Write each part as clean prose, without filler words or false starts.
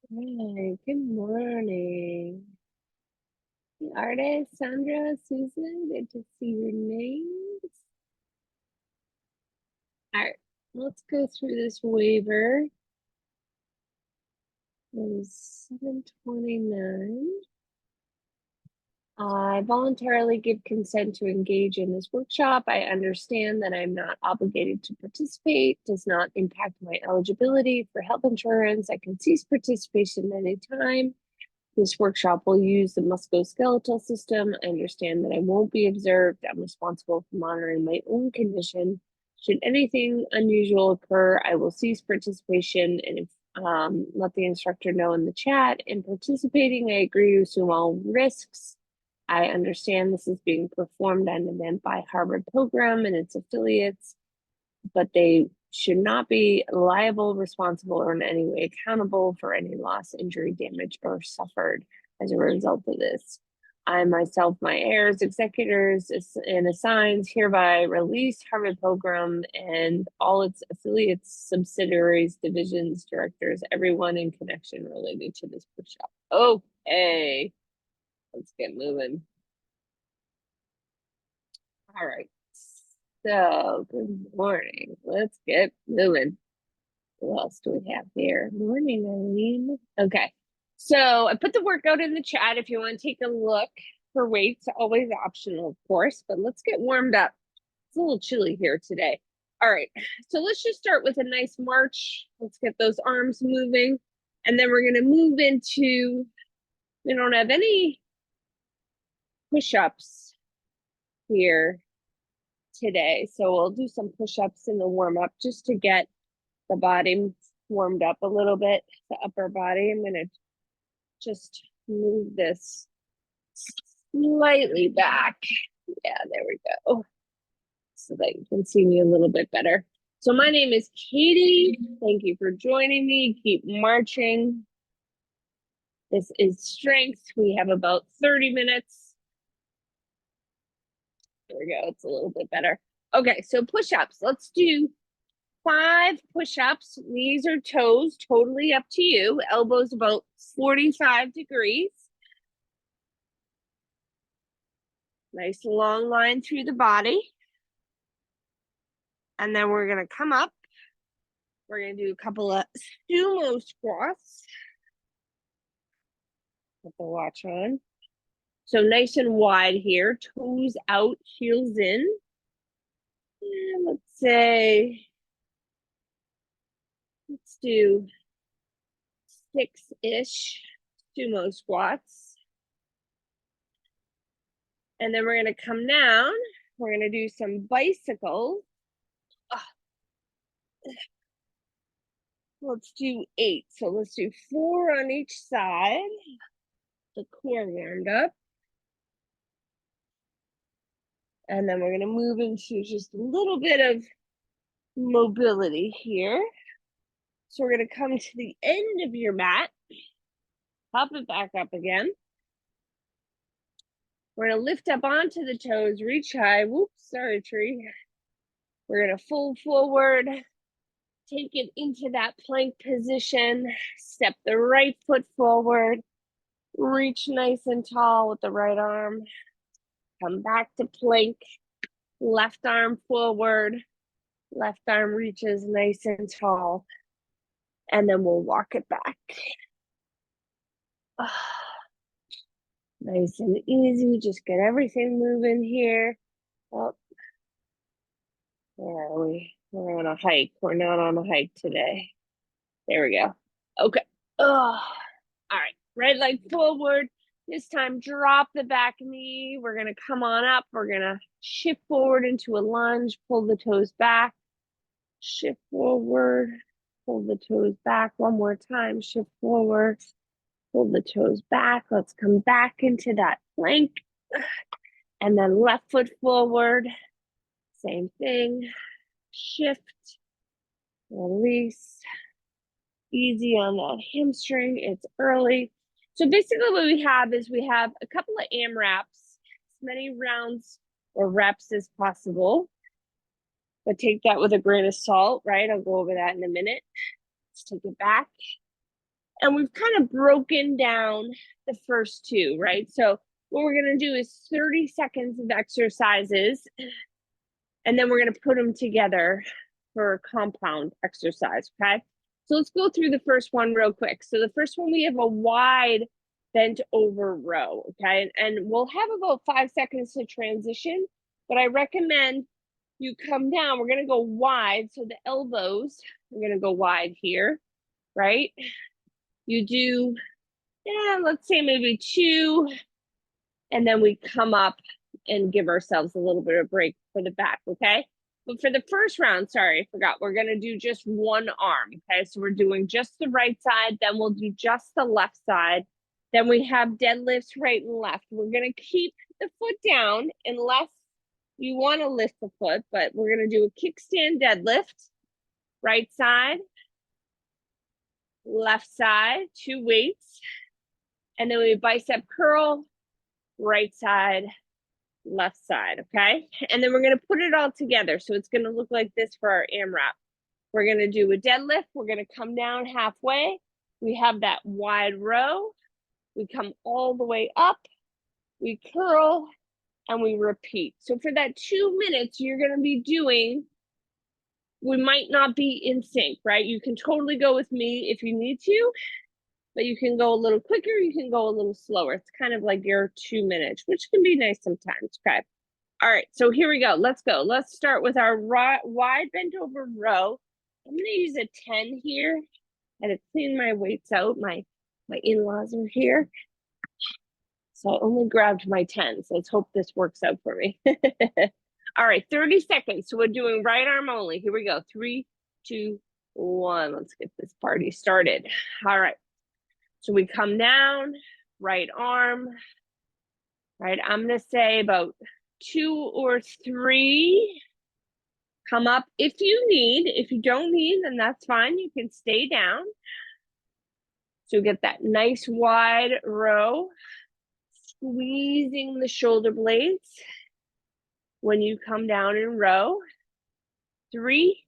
Hi, good morning. The artist, Sandra, Susan, good to see your names. All right, let's go through this waiver. It is 7:29. I voluntarily give consent to engage in this workshop. I understand that I'm not obligated to participate, does not impact my eligibility for health insurance. I can cease participation anytime. This workshop will use the musculoskeletal system. I understand that I won't be observed. I'm responsible for monitoring my own condition. Should anything unusual occur, I will cease participation and let the instructor know in the chat. In participating, I agree to assume all risks. I understand this is being performed at an event by Harvard Pilgrim and its affiliates, but they should not be liable, responsible, or in any way accountable for any loss, injury, damage, or suffered as a result of this. I myself, my heirs, executors, and assigns hereby release Harvard Pilgrim and all its affiliates, subsidiaries, divisions, directors, everyone in connection related to this workshop. Okay, let's get moving. All right. So, good morning. Let's get moving. What else do we have here? Morning, Eileen. Okay. So I put the workout in the chat if you want to take a look. For weights, always optional, of course, but let's get warmed up. It's a little chilly here today. All right. So let's just start with a nice march. Let's get those arms moving. And then we're going to move into, we don't have any push-ups here today. So we'll do some push-ups in the warm-up just to get the body warmed up a little bit, the upper body. I'm gonna just move this slightly back. Yeah, there we go. So that you can see me a little bit better. So my name is Katie. Thank you for joining me. Keep marching. This is strength. We have about 30 minutes. There we go. It's a little bit better. Okay, so push-ups. Let's do 5 push-ups. Knees or toes, totally up to you. Elbows about 45 degrees. Nice long line through the body. And then we're going to come up. We're going to do a couple of sumo squats. Put the watch on. So nice and wide here. Toes out, heels in. And let's do 6-ish sumo squats. And then we're going to come down. We're going to do some bicycles. Let's do 8. So let's do 4 on each side. The core warmed up. And then we're going to move into just a little bit of mobility here. So we're going to come to the end of your mat. Pop it back up again. We're going to lift up onto the toes, reach high. Whoops, sorry, tree. We're going to fold forward. Take it into that plank position. Step the right foot forward. Reach nice and tall with the right arm. Come back to plank. Left arm forward. Left arm reaches nice and tall. And then we'll walk it back. Nice and easy. Just get everything moving here. Oh, where are we? We're on a hike. We're not on a hike today. There we go. Okay. All right. Right leg forward. This time, drop the back knee. We're going to come on up. We're going to shift forward into a lunge. Pull the toes back. Shift forward. Pull the toes back. One more time. Shift forward. Pull the toes back. Let's come back into that plank. And then left foot forward. Same thing. Shift. Release. Easy on that hamstring. It's early. So basically what we have is we have a couple of AMRAPs, as many rounds or reps as possible. But take that with a grain of salt, right? I'll go over that in a minute. Let's take it back. And we've kind of broken down the first two, right? So what we're gonna do is 30 seconds of exercises, and then we're gonna put them together for a compound exercise, okay? So let's go through the first one real quick. So the first one, we have a wide bent over row, okay? And we'll have about 5 seconds to transition, but I recommend you come down. We're gonna go wide, so the elbows, we're gonna go wide here, right? You do, yeah, let's say maybe 2, and then we come up and give ourselves a little bit of break for the back, okay? But for the first round, sorry, I forgot, we're gonna do just one arm, okay? So we're doing just the right side, then we'll do just the left side. Then we have deadlifts right and left. We're gonna keep the foot down unless you wanna lift the foot, but we're gonna do a kickstand deadlift, right side, left side, 2 weights. And then we bicep curl, right side, left side, okay? And then we're gonna put it all together. So it's gonna look like this for our AMRAP. We're gonna do a deadlift. We're gonna come down halfway. We have that wide row. We come all the way up. We curl and we repeat. So for that 2 minutes, you're gonna be doing, we might not be in sync, right? You can totally go with me if you need to, but you can go a little quicker, you can go a little slower. It's kind of like your 2 minutes, which can be nice sometimes, okay? All right, so here we go. Let's go. Let's start with our wide bent over row. I'm gonna use a 10 here. I had to clean my weights out. My in-laws are here. So I only grabbed my 10. So let's hope this works out for me. All right, 30 seconds. So we're doing right arm only. Here we go. 3, 2, 1. Let's get this party started. All right. So we come down, right arm, right? I'm gonna say about 2 or 3. Come up if you need. If you don't need, then that's fine. You can stay down. So get that nice wide row, squeezing the shoulder blades when you come down in row. 3,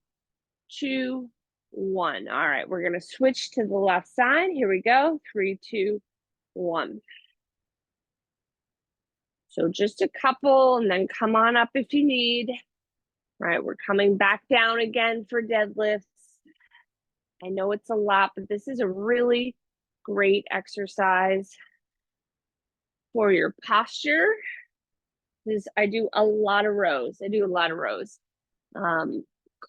2, 1. All right, we're gonna switch to the left side. Here we go. 3, 2, 1. So just a couple, and then come on up if you need. All right, we're coming back down again for deadlifts. I know it's a lot, but this is a really great exercise for your posture. Because I do a lot of rows.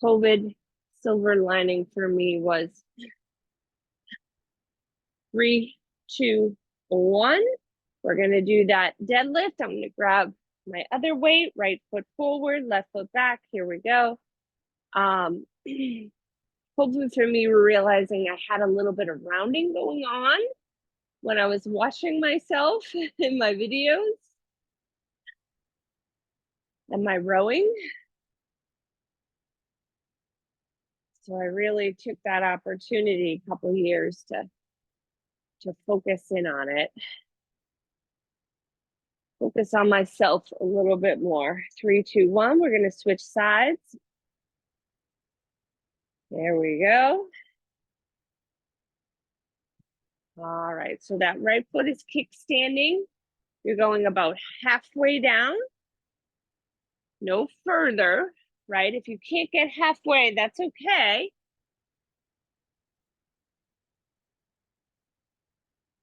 COVID silver lining for me was 3, 2, 1. We're gonna do that deadlift. I'm gonna grab my other weight, right foot forward, left foot back. Here we go. Hopefully for me, we're realizing I had a little bit of rounding going on when I was watching myself in my videos and my rowing. So I really took that opportunity a couple years to focus in on it. Focus on myself a little bit more. 3, 2, 1. We're gonna switch sides. There we go. All right, so that right foot is kickstanding. You're going about halfway down, no further, right? If you can't get halfway, that's okay.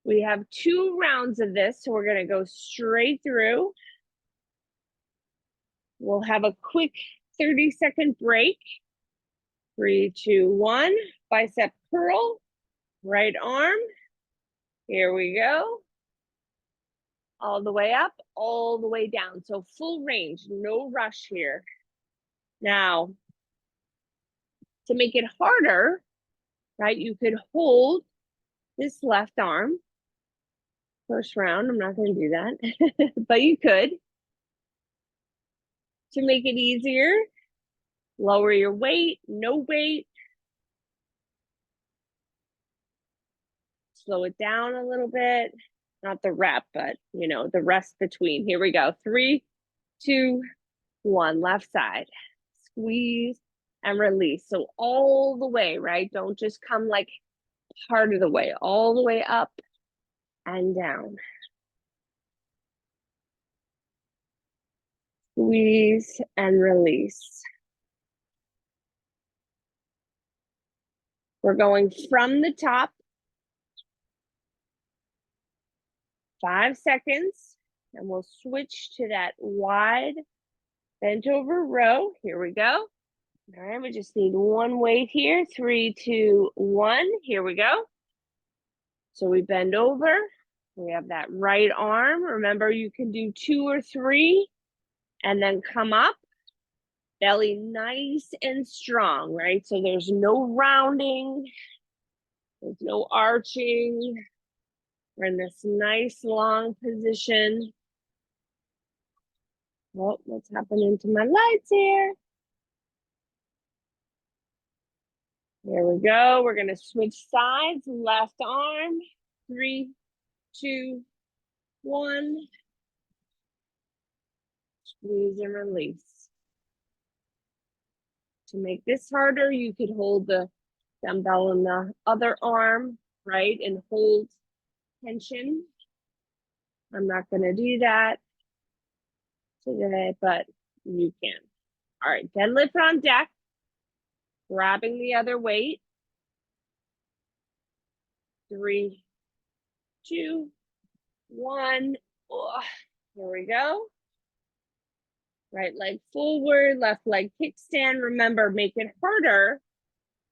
We have 2 rounds of this, so we're gonna go straight through. We'll have a quick 30-second break. 3, 2, 1. Bicep curl, right arm. Here we go. All the way up, all the way down. So full range, no rush here. Now, to make it harder, right, you could hold this left arm. First round, I'm not going to do that, but you could. To make it easier, lower your weight, no weight. Slow it down a little bit. Not the rep, but you know, the rest between. Here we go. 3, 2, 1. Left side. Squeeze and release. So all the way, right? Don't just come like part of the way, all the way up and down. Squeeze and release. We're going from the top. 5 seconds, and we'll switch to that wide bent over row. Here we go. All right, we just need one weight here. 3, 2, 1. Here we go. So we bend over. We have that right arm. Remember, you can do 2 or 3 and then come up. Belly nice and strong, right? So there's no rounding. There's no arching. We're in this nice long position. Oh, what's happening to my lights here? There we go. We're going to switch sides. Left arm. 3, 2, 1. Squeeze and release. To make this harder, you could hold the dumbbell in the other arm, right? And hold tension. I'm not going to do that today, but you can. All right, deadlift on deck. Grabbing the other weight. 3, 2, 1. Oh, here we go. Right leg forward, left leg kickstand. Remember, make it harder.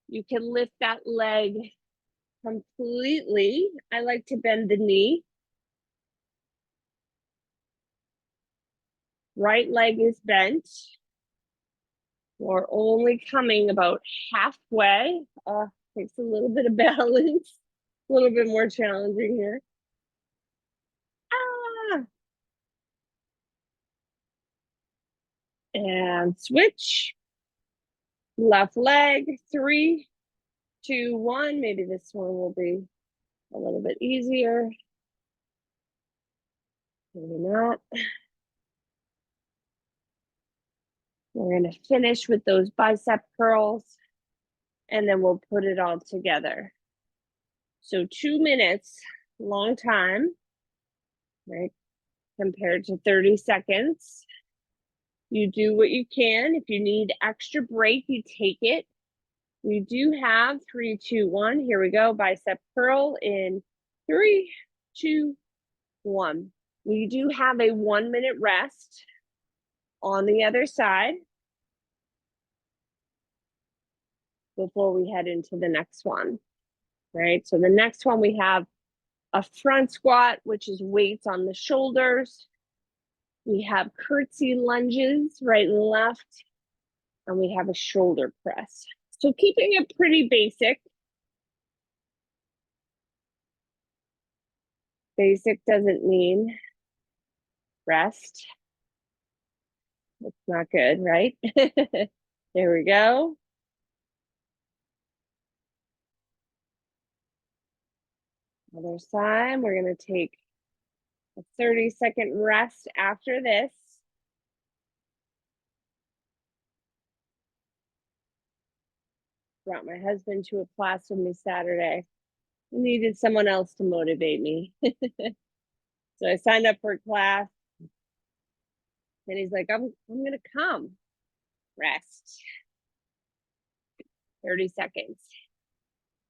You can lift that leg completely. I like to bend the knee. Right leg is bent. We're only coming about halfway. Takes a little bit of balance. A little bit more challenging here. And switch. Left leg, 3, 2, 1. Maybe this one will be a little bit easier. Maybe not. We're going to finish with those bicep curls, and then we'll put it all together. So 2 minutes, long time, right? Compared to 30 seconds. You do what you can. If you need extra break, you take it. We do have 3, 2, 1. Here we go. Bicep curl in 3, 2, 1. We do have a 1-minute rest on the other side before we head into the next one, right? So the next one, we have a front squat, which is weights on the shoulders. We have curtsy lunges, right and left, and we have a shoulder press. So keeping it pretty basic. Basic doesn't mean rest. It's not good, right? There we go. Other side, we're going to take a 30-second rest after this. Brought my husband to a class with me Saturday. I needed someone else to motivate me. So I signed up for a class. And he's like, I'm gonna come. Rest. 30 seconds.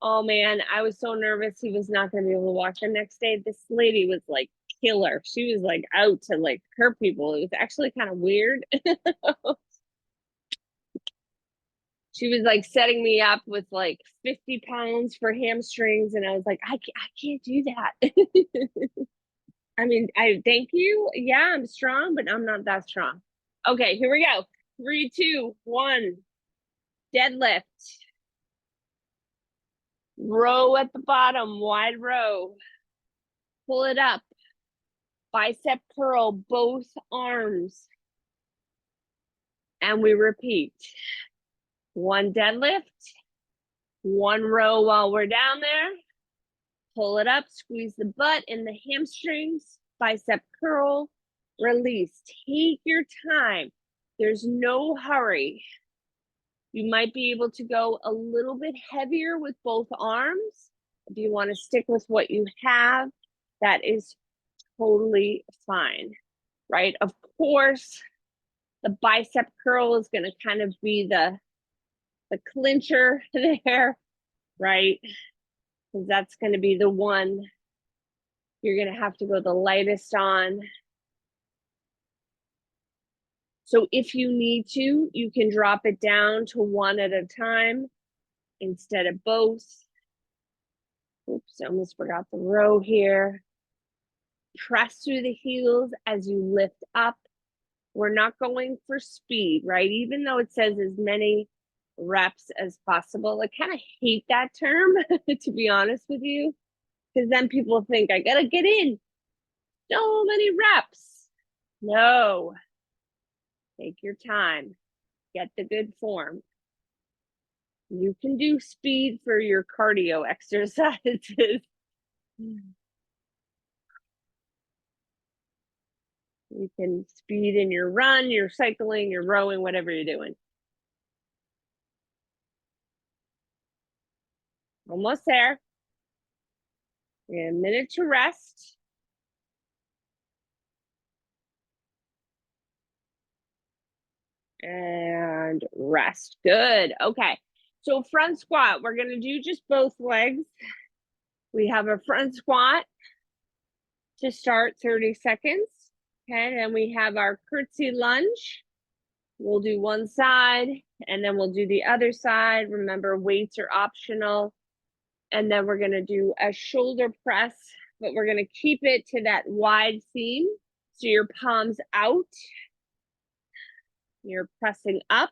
Oh man, I was so nervous he was not gonna be able to walk the next day. This lady was like killer. She was like out to like hurt people. It was actually kind of weird. She was like setting me up with like 50 pounds for hamstrings, and I was like, I can't do that. I mean, I thank you. Yeah, I'm strong, but I'm not that strong. Okay, here we go. 3, 2, 1. Deadlift. Row at the bottom, wide row. Pull it up. Bicep curl, both arms. And we repeat. 1 deadlift. 1 row while we're down there. Pull it up, squeeze the butt and the hamstrings. Bicep curl, release. Take your time. There's no hurry. You might be able to go a little bit heavier with both arms. If you want to stick with what you have, that is totally fine, right? Of course, the bicep curl is going to kind of be the clincher there, right? Because that's going to be the one you're going to have to go the lightest on. So if you need to, you can drop it down to one at a time instead of both. Oops, I almost forgot the row here. Press through the heels as you lift up. We're not going for speed, right? Even though it says as many reps as possible. I kind of hate that term, to be honest with you, because then people think I gotta get in so many reps. No, take your time, get the good form. You can do speed for your cardio exercises. You can speed in your run, your cycling, your rowing, whatever you're doing. Almost there. A minute to rest. And rest. Good. Okay. So front squat, we're going to do just both legs. We have a front squat to start, 30 seconds. Okay. Then we have our curtsy lunge. We'll do one side and then we'll do the other side. Remember, weights are optional. And then we're going to do a shoulder press, but we're going to keep it to that wide seam. So your palms out. You're pressing up,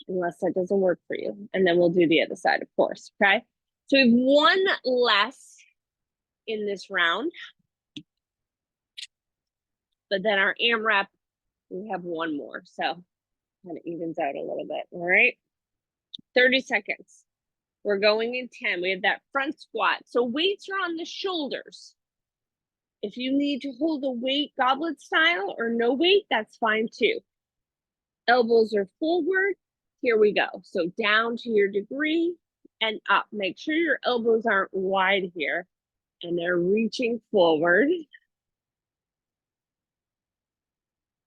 unless that doesn't work for you. And then we'll do the other side, of course, okay? So we have one less in this round. But then our AMRAP, we have one more. So kind of evens out a little bit, all right? 30 seconds. We're going in 10. We have that front squat. So weights are on the shoulders. If you need to hold a weight goblet style or no weight, that's fine too. Elbows are forward. Here we go. So down to your degree and up. Make sure your elbows aren't wide here and they're reaching forward.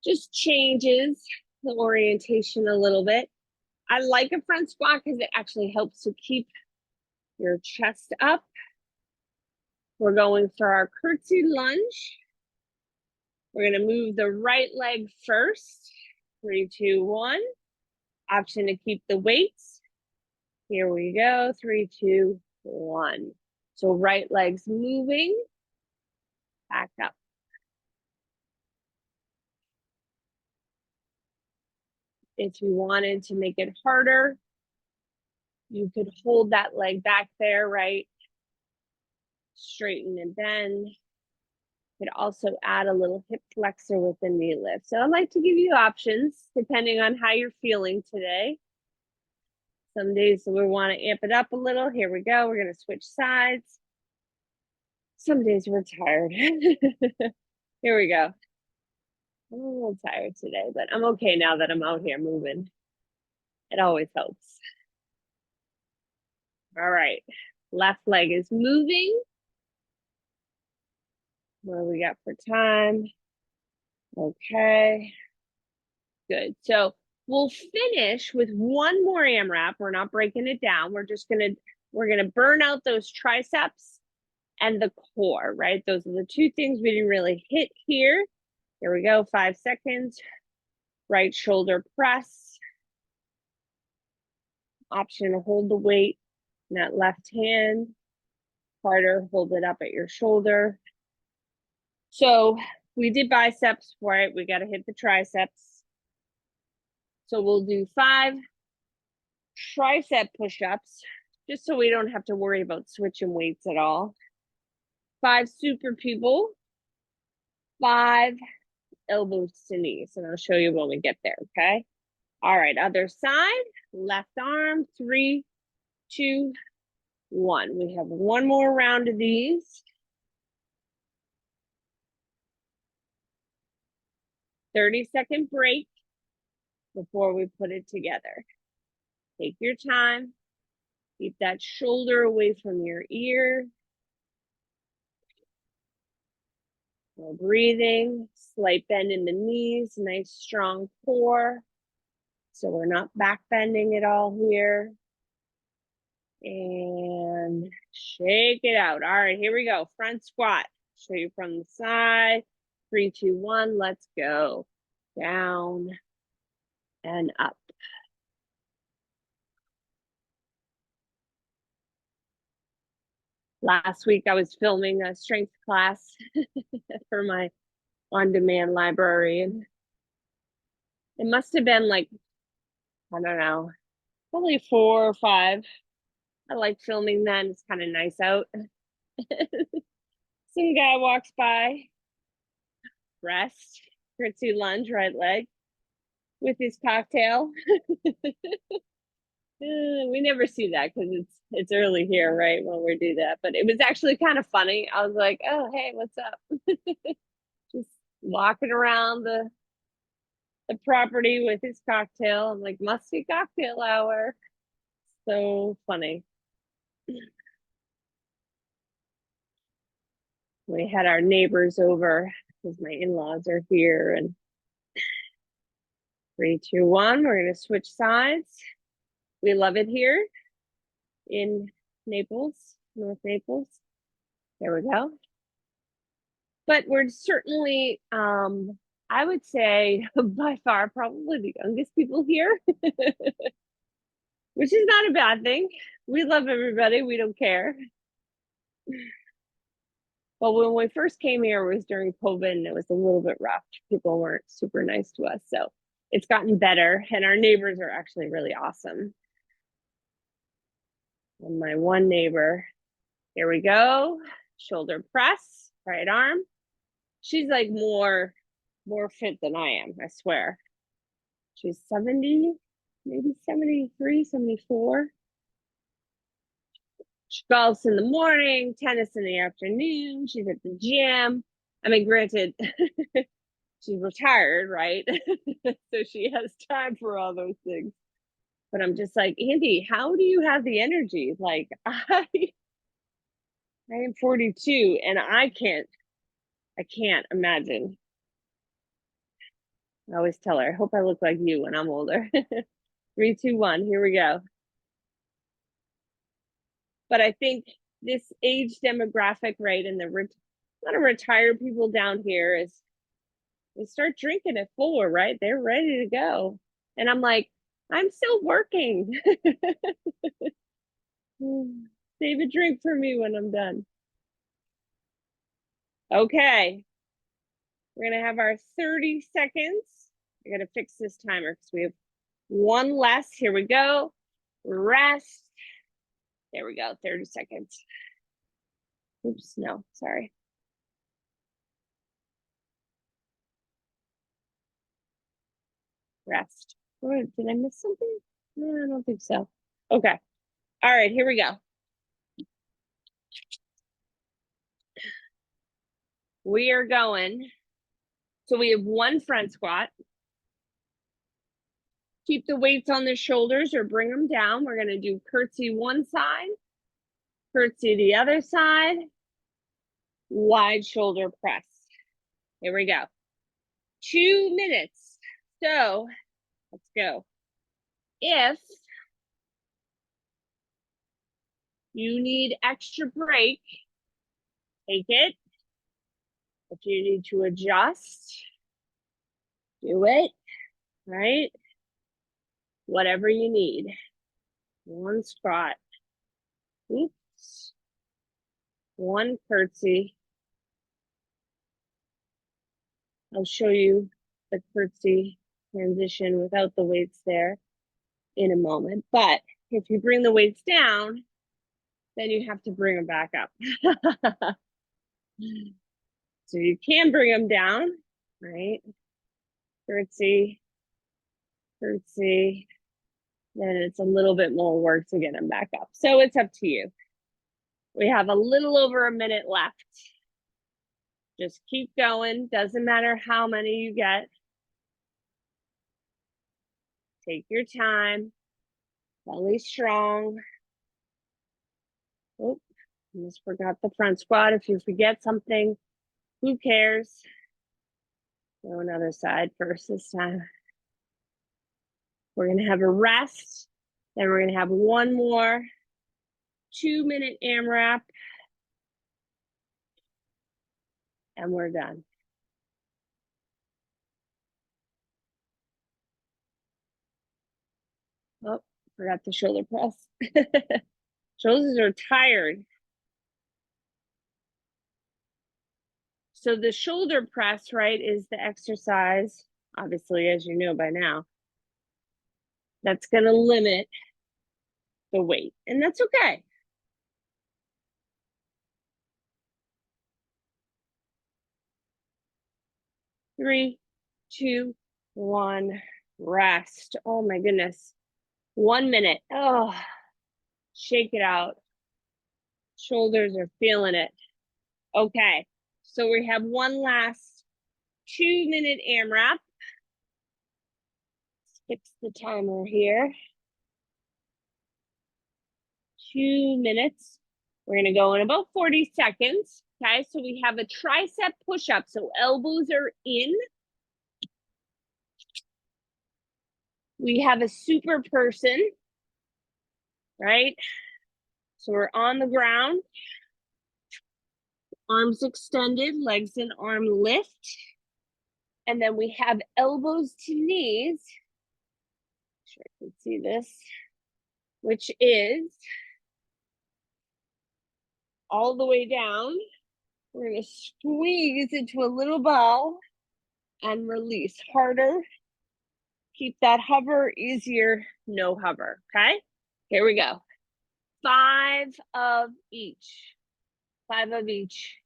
Just changes the orientation a little bit. I like a front squat because it actually helps to keep your chest up. We're going for our curtsy lunge. We're going to move the right leg first. 3, 2, 1. Option to keep the weights. Here we go. 3, 2, 1. So right leg's moving. Back up. If you wanted to make it harder, you could hold that leg back there, right? Straighten and bend. Could also add a little hip flexor with the knee lift. So I like to give you options depending on how you're feeling today. Some days we want to amp it up a little. Here we go. We're going to switch sides. Some days we're tired. Here we go. I'm a little tired today, but I'm okay now that I'm out here moving. It always helps. All right. Left leg is moving. What do we got for time? Okay. Good. So we'll finish with one more AMRAP. We're not breaking it down. We're gonna burn out those triceps and the core, right? Those are the two things we didn't really hit here. Here we go, 5 seconds. Right shoulder press. Option to hold the weight in that left hand. Harder, hold it up at your shoulder. So we did biceps, right? We got to hit the triceps. So we'll do 5 tricep push-ups, just so we don't have to worry about switching weights at all. 5 super people, 5 elbows to knees, and I'll show you when we get there, okay? All right, other side, left arm, 3, 2, 1. We have one more round of these. 30-second break before we put it together. Take your time. Keep that shoulder away from your ear. While breathing, slight bend in the knees, nice strong core. So we're not back bending at all here. And shake it out. All right, here we go. Front squat. Show you from the side. 3, 2, 1, let's go. Down and up. Last week I was filming a strength class for my on-demand library, and it must have been like, I don't know, probably 4 or 5. I like filming then. It's kind of nice out. Some guy walks by, rest, curtsy lunge, right leg, with his cocktail. We never see that because it's early here, right, when we do that. But it was actually kind of funny. I was like, oh, hey, what's up? Just walking around the property with his cocktail. I'm like, must be cocktail hour. So funny. We had our neighbors over because my in-laws are here. And 3, 2, 1, we're going to switch sides. We love it here in Naples, North Naples. There we go. But we're certainly, I would say, by far, probably the youngest people here, which is not a bad thing. We love everybody. We don't care. But when we first came here, it was during COVID, and it was a little bit rough. People weren't super nice to us. So it's gotten better, and our neighbors are actually really awesome. And my one neighbor, here we go. Shoulder press, right arm. She's like more fit than I am, I swear. She's 70, maybe 73, 74. She golfs in the morning, tennis in the afternoon. She's at the gym. I mean, granted, she's retired, right? So she has time for all those things. But I'm just like, Andy, how do you have the energy? Like, I am 42 and I can't imagine. I always tell her, I hope I look like you when I'm older. 3, 2, 1, here we go. But I think this age demographic, right, and the a lot of retired people down here is they start drinking at 4, right? They're ready to go. And I'm like, I'm still working. Save a drink for me when I'm done. Okay. We're going to have our 30 seconds. I got to fix this timer because we have one less. Here we go. Rest. There we go. 30 seconds. Oops, no, sorry. Rest. Oh, did I miss something? No, I don't think so. Okay. All right, here we go. We are going. So we have one front squat. Keep the weights on the shoulders or bring them down. We're going to do curtsy one side, curtsy the other side, wide shoulder press. Here we go. 2 minutes. So let's go. If you need extra break, take it. If you need to adjust, do it, right? Whatever you need. One squat. Oops. One curtsy. I'll show you the curtsy transition without the weights there in a moment. But if you bring the weights down, then you have to bring them back up. So you can bring them down, right? Curtsy, curtsy. Then it's a little bit more work to get them back up. So it's up to you. We have a little over a minute left. Just keep going. Doesn't matter how many you get. Take your time. Belly strong. Oh, almost forgot the front squat. If you forget something, who cares? Go another side first this time. We're gonna have a rest. Then we're gonna have one more 2-minute AMRAP. And we're done. Oh, forgot the shoulder press. Shoulders are tired. So the shoulder press, right, is the exercise, obviously, as you know by now, that's going to limit the weight. And that's okay. Three, two, one, rest. Oh my goodness. 1 minute. Oh, shake it out. Shoulders are feeling it. Okay. So we have one last 2-minute AMRAP. Let's fix the timer here. 2 minutes. We're going to go in about 40 seconds. Okay, so we have a tricep push-up. So elbows are in. We have a super person, right? So we're on the ground. Arms extended, legs and arm lift. And then we have elbows to knees. Make sure I can see this, which is all the way down. We're going to squeeze into a little ball and release harder. Keep that hover, easier, no hover, okay? Here we go. 5 of each. 5 of each,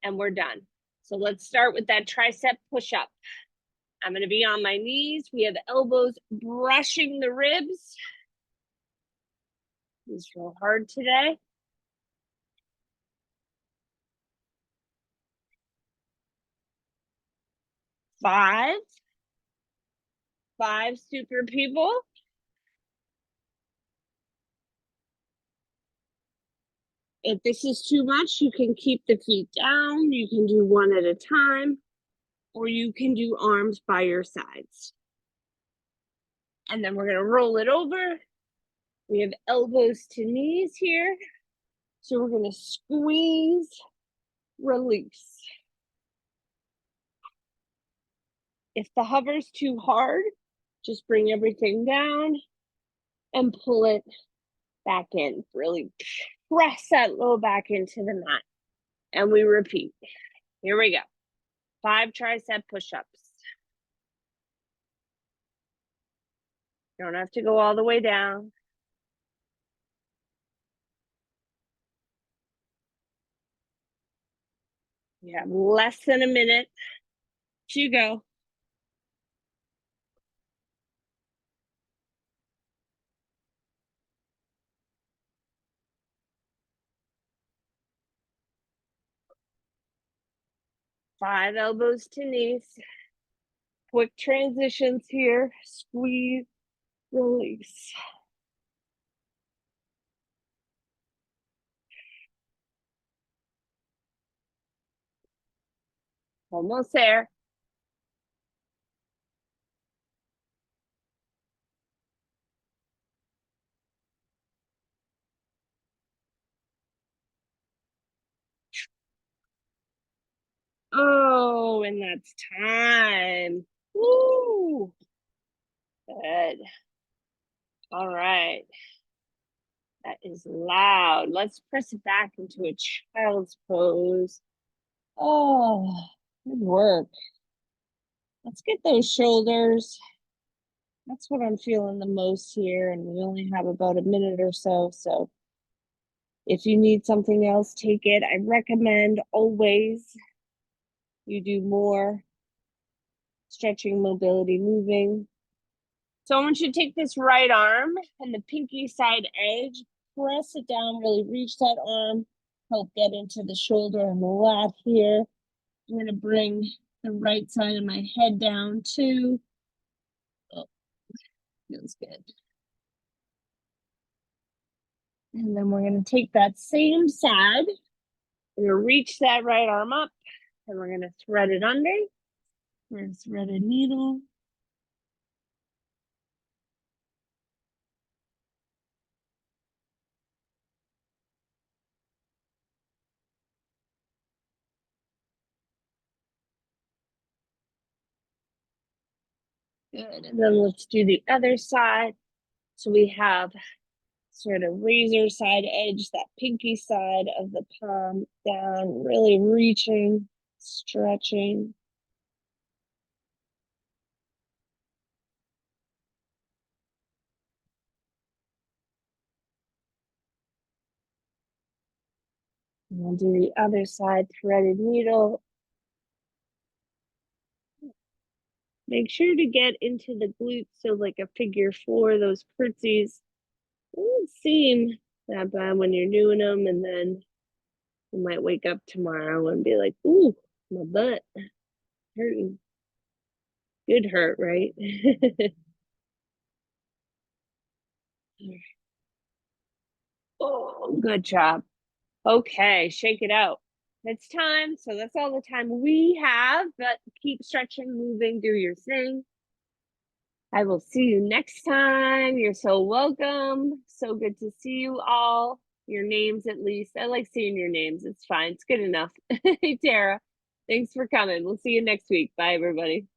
and we're done. So let's start with that tricep push-up. I'm gonna be on my knees. We have elbows brushing the ribs. It's real hard today. Five super people. If this is too much, you can keep the feet down. You can do one at a time, or you can do arms by your sides. And then we're gonna roll it over. We have elbows to knees here. So we're gonna squeeze, release. If the hover's too hard, just bring everything down and pull it back in. Really press that low back into the mat. And we repeat. Here we go. 5 tricep push-ups. You don't have to go all the way down. You have less than a minute to go. Five elbows to knees. Quick transitions here. Squeeze, release. Almost there. Oh, and that's time. Woo! Good. All right. That is loud. Let's press it back into a child's pose. Oh, good work. Let's get those shoulders. That's what I'm feeling the most here, and we only have about a minute or so. So if you need something else, take it. I recommend always you do more stretching, mobility, moving. So I want you to take this right arm and the pinky side edge, press it down, really reach that arm, help get into the shoulder and the lat here. I'm gonna bring the right side of my head down too. Oh, feels good. And then we're going to take that same side. We're going to reach that right arm up and we're going to thread it under. We're going to thread a needle. Good. And then let's do the other side. So we have sort of razor side edge, that pinky side of the palm down, really reaching, stretching. And we'll do the other side, threaded needle. Make sure to get into the glutes, so like a figure four, those curtsies. It won't seem that bad when you're doing them, and then you might wake up tomorrow and be like, ooh, my butt hurting. Good hurt, right? Oh, good job. Okay, shake it out. It's time. So that's all the time we have, but keep stretching, moving, do your thing. I will see you next time. You're so welcome. So good to see you all. Your names, at least. I like seeing your names. It's fine. It's good enough. Hey, Tara. Thanks for coming. We'll see you next week. Bye, everybody.